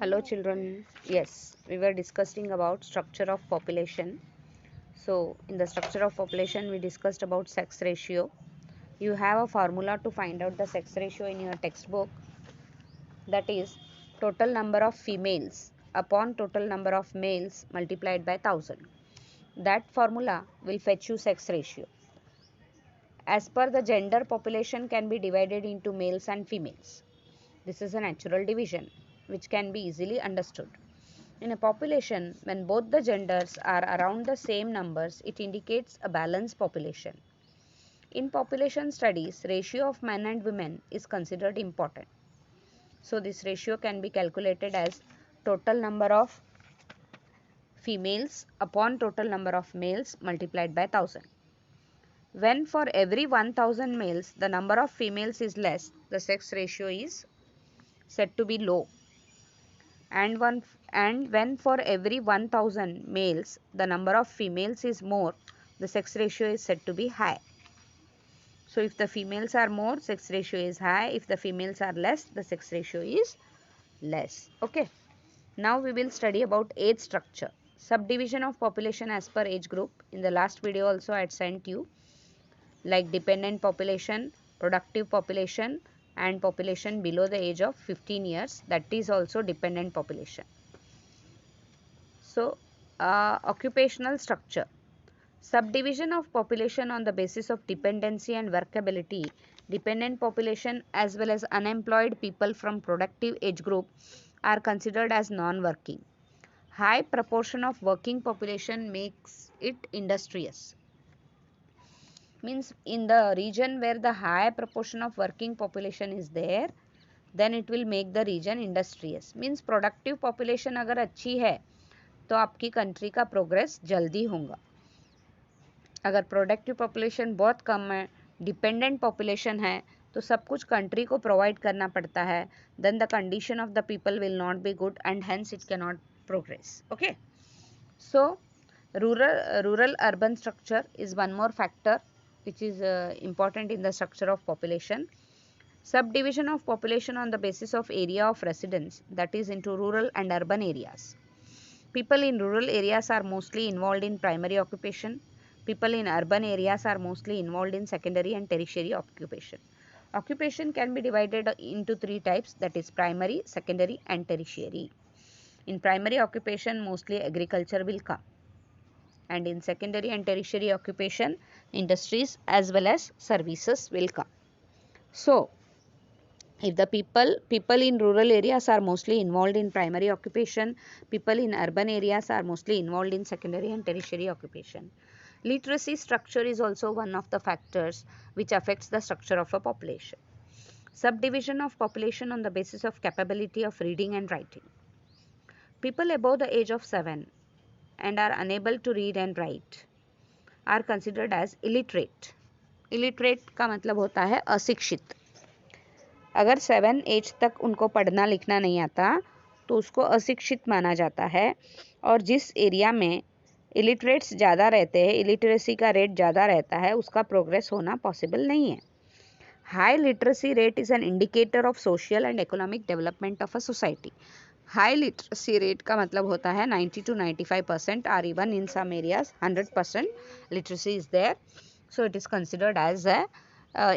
Hello children. Yes, we were discussing about structure of population. So in the structure of population we discussed about sex ratio. You have a formula to find out the sex ratio in your textbook, that is total number of females upon total number of males multiplied by 1000. That formula will fetch you sex ratio. As per the gender, population can be divided into males and females. This is a natural division which can be easily understood. In a population, when both the genders are around the same numbers, it indicates a balanced population. In population studies, ratio of men and women is considered important. So this ratio can be calculated as total number of females upon total number of males multiplied by 1000. When for every 1000 males the number of females is less, the sex ratio is said to be low. And when for every 1000 males the number of females is more, the sex ratio is said to be high. So if the females are more, sex ratio is high. If the females are less, the sex ratio is less. Okay. Now we will study about age structure. Subdivision of population as per age group. In the last video also I had sent you, like dependent population, productive population and population below the age of 15 years. That is also dependent population. So, occupational structure. Subdivision of population on the basis of dependency and workability. Dependent population as well as unemployed people from productive age group are considered as non-working. High proportion of working population makes it industrious. Means in the region where the high proportion of working population is there, then it will make the region industrious. Means productive population अगर अच्छी है तो आपकी country का progress जल्दी होगा. अगर productive population बहुत कम है, डिपेंडेंट पॉपुलेशन है, तो सब कुछ कंट्री को प्रोवाइड करना पड़ता है, then the condition of the people will not be good and hence it can not progress. Okay. So rural urban structure is one more factor which is important in the structure of population. Subdivision of population on the basis of area of residence, that is into rural and urban areas. People in rural areas are mostly involved in primary occupation. People in urban areas are mostly involved in secondary and tertiary occupation. Occupation can be divided into three types, that is primary, secondary and tertiary. In primary occupation, mostly agriculture will come. And in secondary and tertiary occupation, industries as well as services will come. So, if the people in rural areas are mostly involved in primary occupation, people in urban areas are mostly involved in secondary and tertiary occupation. Literacy structure is also one of the factors which affects the structure of a population. Subdivision of population on the basis of capability of reading and writing. People above the age of 7 and are unable to read and write are considered as illiterate. Illiterate का मतलब होता है अशिक्षित. अगर 7 as तक उनको पढ़ना लिखना नहीं आता तो उसको अशिक्षित माना जाता है. और जिस एरिया में इलिटरेट्स ज़्यादा रहते हैं, इलिटरेसी का रेट ज़्यादा रहता है, उसका प्रोग्रेस होना पॉसिबल नहीं है. High literacy rate is an indicator of social and economic development of a society. High literacy rate का मतलब होता है 90 to 95% or even in some areas 100% literacy is there. So it is considered as a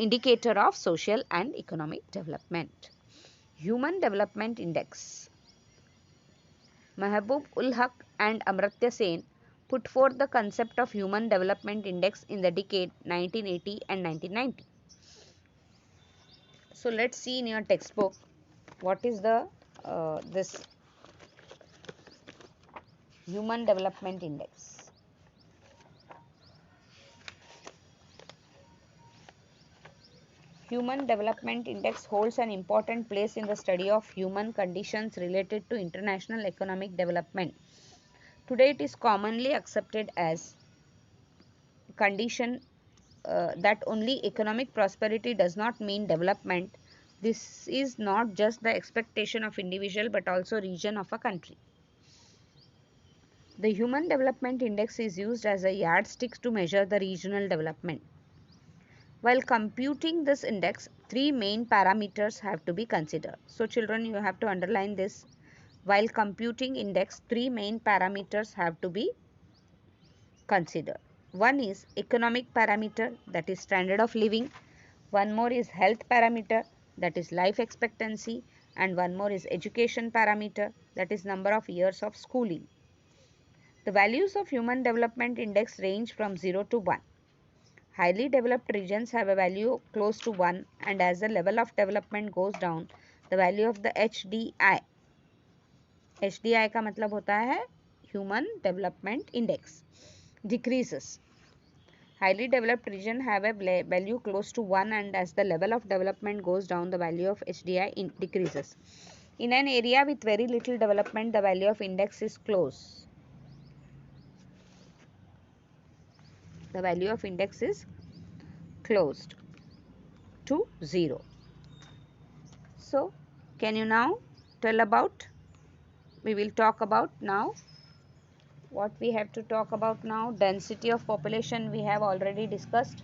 indicator of social and economic development. Human Development Index. Mahbub ul Haq and Amartya Sen put forth the concept of Human Development Index in the decade 1980 and 1990. So let's see in your textbook what is the this Human Development Index. Human Development Index holds an important place in the study of human conditions related to international economic development. Today it is commonly accepted as condition that only economic prosperity does not mean development. This is not just the expectation of individual but also region of a country. The Human Development Index is used as a yardstick to measure the regional development. While computing this index, three main parameters have to be considered. So children, you have to underline this. While computing index, three main parameters have to be considered. One is economic parameter, that is standard of living. One more is health parameter, that is life expectancy, and one more is education parameter, that is number of years of schooling. The values of Human Development Index range from 0 to 1. Highly developed regions have a value close to 1, and as the level of development goes down, the value of the HDI का मतलब होता है Human Development Index decreases. Highly developed region have a value close to 1, and as the level of development goes down, the value of HDI decreases. In an area with very little development, the value of index is close. The value of index is closed to 0. So, can you now tell about, we will talk about now, what we have to talk about now? Density of population we have already discussed.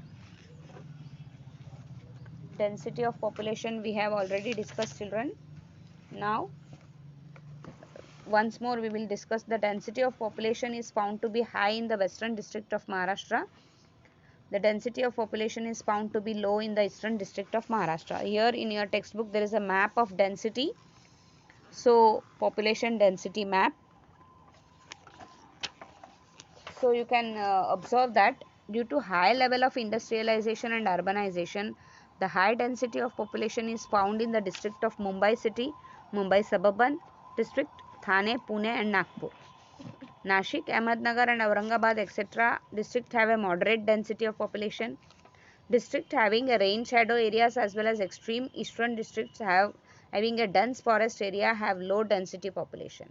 Density of population we have already discussed, children. Now, once more we will discuss. The density of population is found to be high in the western district of Maharashtra. The density of population is found to be low in the eastern district of Maharashtra. Here in your textbook there is a map of density. So, population density map. So, you can observe that due to high level of industrialization and urbanization, the high density of population is found in the district of Mumbai city, Mumbai suburban district, Thane, Pune and Nagpur. Nashik, Ahmednagar and Aurangabad etc. district have a moderate density of population. District having a rain shadow areas as well as extreme eastern districts having a dense forest area have low density population.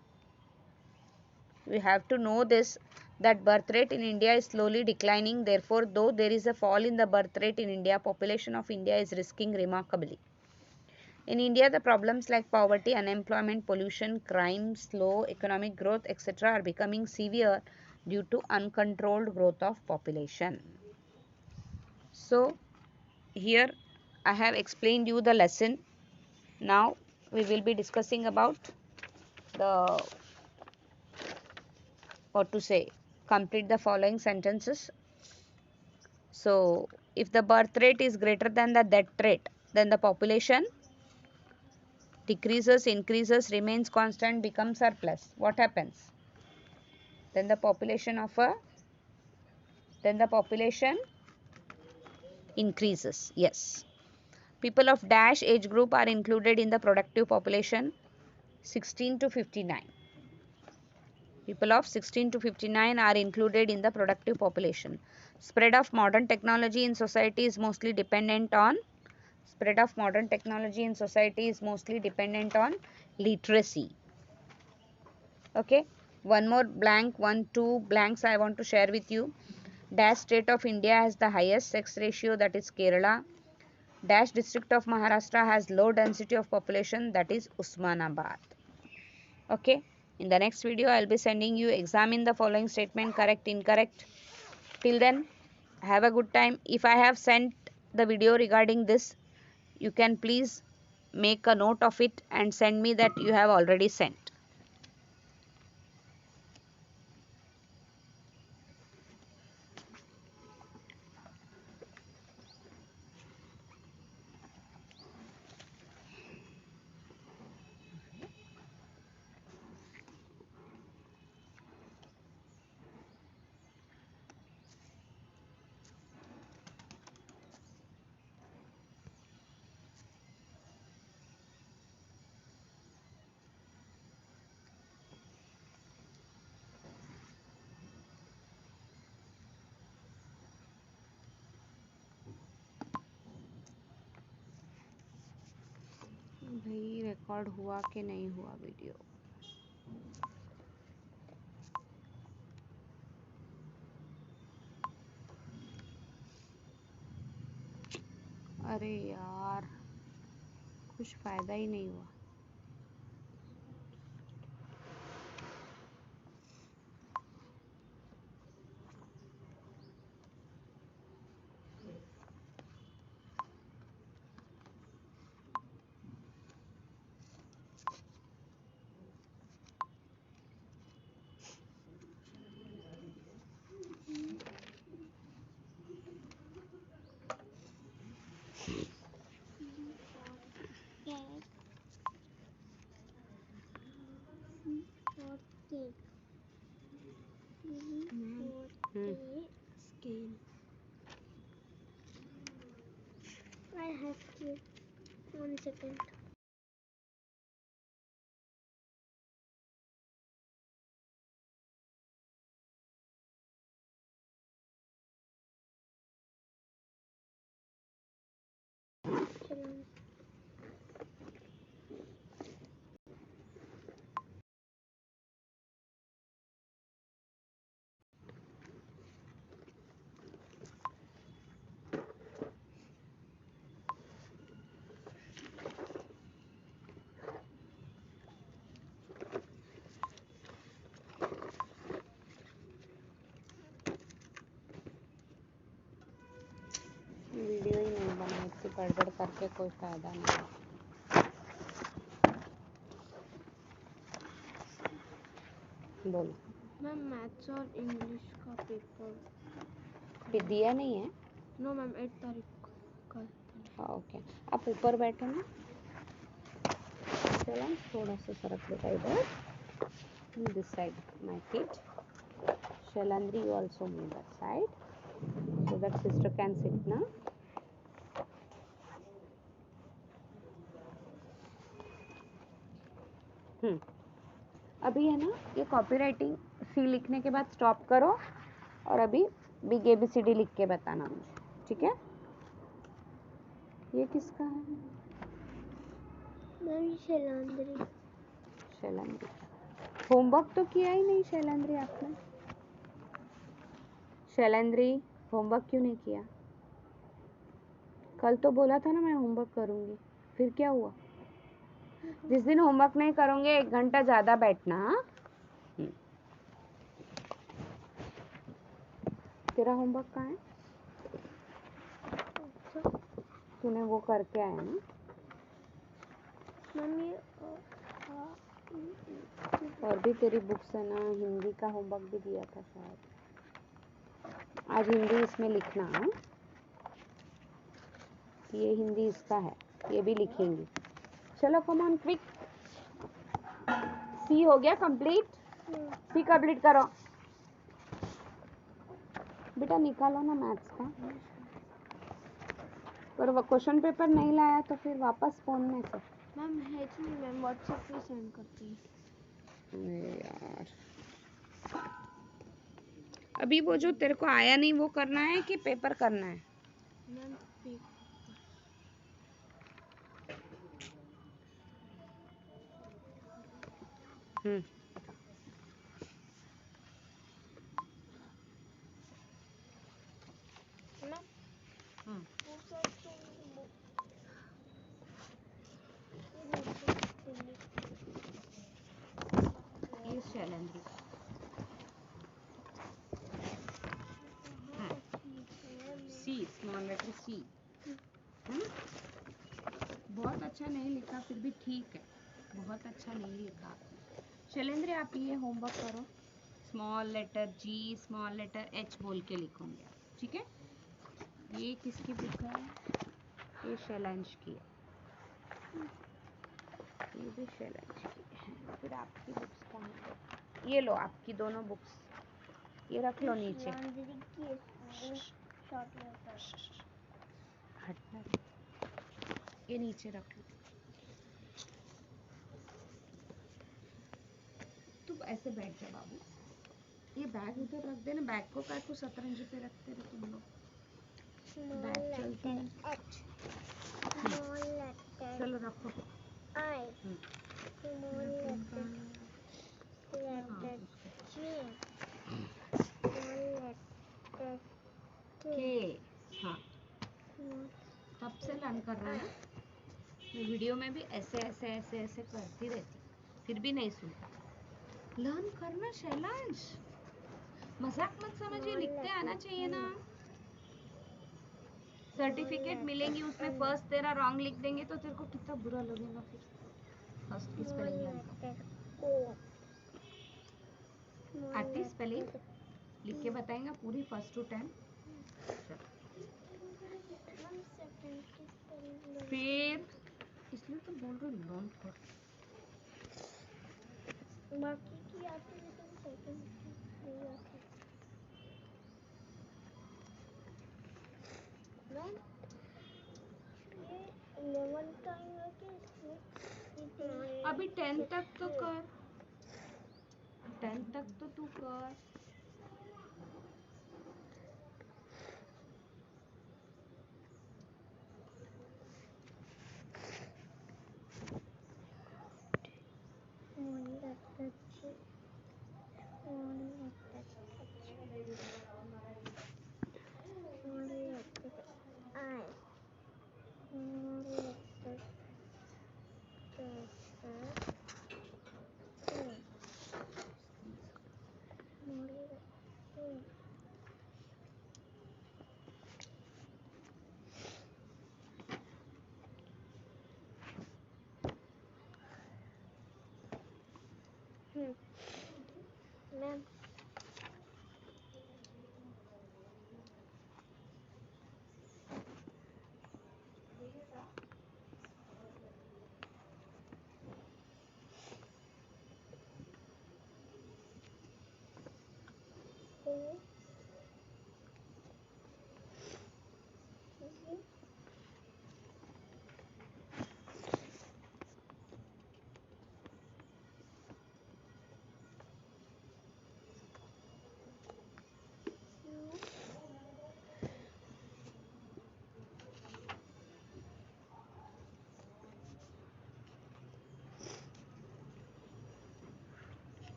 We have to know this, that birth rate in India is slowly declining. Therefore, though there is a fall in the birth rate in India, population of India is risking remarkably. In India, the problems like poverty, unemployment, pollution, crime, slow economic growth, etc. are becoming severe due to uncontrolled growth of population. So, here I have explained you the lesson. Now, we will be discussing about the, what to say, complete the following sentences. So, if the birth rate is greater than the death rate, then the population decreases, increases, remains constant, becomes surplus. What happens? Then the population increases. Yes. People of dash age group are included in the productive population 16 to 59. People of 16 to 59 are included in the productive population. Spread of modern technology in society is mostly dependent on literacy. Okay. One more blank, two blanks I want to share with you. Dash state of India has the highest sex ratio, that is Kerala. Dash district of Maharashtra has low density of population, that is Usmanabad. Okay. In the next video, I will be sending you examine the following statement, correct, incorrect. Till then, have a good time. If I have sent the video regarding this, you can please make a note of it and send me that you have already sent. भाई record हुआ कि नहीं हुआ video? अरे यार, कुछ फ़ायदा ही नहीं हुआ. Scale. I have to. 1 second. Video ही नहीं बना, इतनी गड़बड़ करके कोई फायदा नहीं। बोलो मैम मैथ्स और इंग्लिश का पेपर फिर दिया नहीं है? नो मैम 8 तारीख को कल। हाँ ओके, आप ऊपर बैठो ना। चलो थोड़ा सा सरक लेगा इधर, this side my feet. Shalandri, you also move that side so that sister can sit now. अभी है ना, ये कॉपी राइटिंग सी लिखने के बाद स्टॉप करो और अभी बिग ABCD लिख के बताना मुझे, ठीक है? ये किसका है? शैलांद्री। शैलांद्री, होमवर्क तो किया ही नहीं शैलांद्री आपने। शैलेंद्री, होमवर्क क्यों नहीं किया? कल तो बोला था ना मैं होमवर्क करूँगी, फिर क्या हुआ? जिस दिन होमवर्क नहीं करोगे 1 घंटा ज़्यादा बैठना। तेरा होमवर्क कहाँ है? तूने वो करके आया ना? मम्मी और भी तेरी बुक्स है ना, हिंदी का होमवर्क भी दिया था शायद। आज हिंदी इसमें लिखना है, ये हिंदी इसका है, ये भी लिखेंगी। चलो कम ऑन क्विक। सी हो गया कंप्लीट? सी कंप्लीट करो बेटा, निकालो ना मैथ्स का। पर वो क्वेश्चन पेपर नहीं लाया तो फिर वापस फोन में से। मैम है कि नहीं मैम, व्हाट्सएप पे सेंड करती हूँ। यार अभी वो जो तेरे को आया नहीं वो करना है कि पेपर करना है? मैम ये शैलेंद्री सी, स्मॉल लेटर सी। बहुत अच्छा नहीं लिखा, फिर भी ठीक है, बहुत अच्छा नहीं लिखा आपने। शैलेंद्री आप ये होमवर्क करो, स्मॉल लेटर जी, स्मॉल लेटर एच बोल के लिखोगे, ठीक है? ये किसकी बुक है? ये शैलेंश की है, ये भी शैलेंश की है। फिर आपकी बुक्स कहाँ है? ये लो आपकी दोनों बुक्स, ये रख लो नीचे। हटना, ये नीचे रख लो। तू ऐसे बैठ जा बाबू, ये बैग उधर रख देना। बैग को काय को शतरंज पे रखते रहे तुम लोग? बैग चलती है। चलो रखो। हाँ तब से लर्न कर रहा है ना, मैं वीडियो में भी ऐसे ऐसे ऐसे ऐसे करती रहती, फिर भी नहीं सुनता। लर्न करना शैलांश, मजाक मत समझिए, लिखते आना चाहिए ना। सर्टिफिकेट मिलेंगी उसमें फर्स्ट तेरा रॉन्ग लिख देंगे तो तेरे को कितना बुरा लगेगा। फिर फर्स्ट की स्पेलिंग लर्न कर, आती स्पेलिंग लिख के बताएंगे पूरी फर्स्ट टू 10। फिर इसलिए तो बोल रही हूँ लर्न कर। बाकी की आती लेकिन सेकंड नहीं आती। मैम ये 11 टाइम है कि इसमें अभी 10 तक तो कर, 10 तक तो तू कर। मैम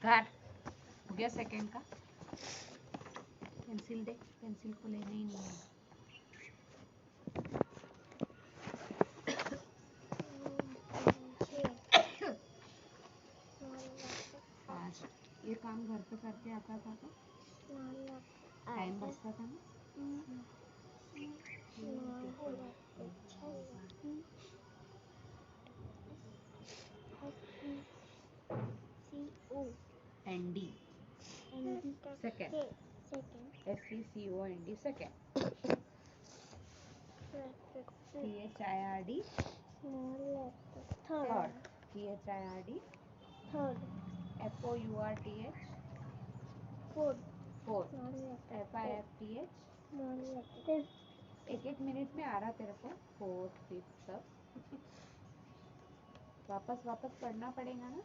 कर, हो गया सेकंड का। पेंसिल दे, पेंसिल को लेना ही नहीं है। ये काम घर पे करके आता था तो टाइम बचता था ना। ND second, SECOND second, THIRD third, THIRD third, FOURTH fourth, fourth, FIFTH एक एक मिनट में आ रहा तेरे को, फोर्थ फिफ्थ सब वापस वापस पढ़ना पड़ेगा ना।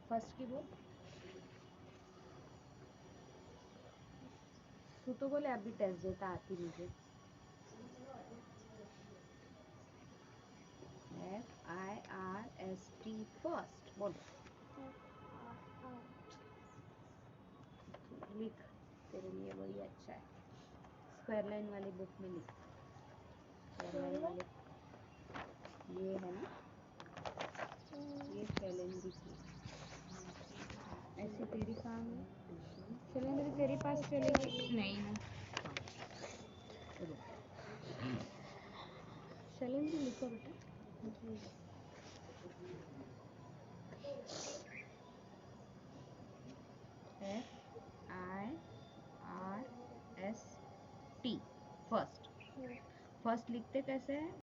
फर्स्ट की बोल, तू तो बोले अभी टेस्ट देता आती मुझे। FIRST फर्स्ट बोल, लिख, तेरे लिए वही अच्छा है। स्क्वायर लाइन वाली बुक में लिख, स्क्वायर लाइन वाले ये है ना, ये शैलेंद्री की, ऐसी तेरी कहाँ है शैलेंद्री, तेरे पास चलेगी नहीं ना। शैलेंद्री लिखो बेटा। FIRST फर्स्ट, फर्स्ट लिखते कैसे है?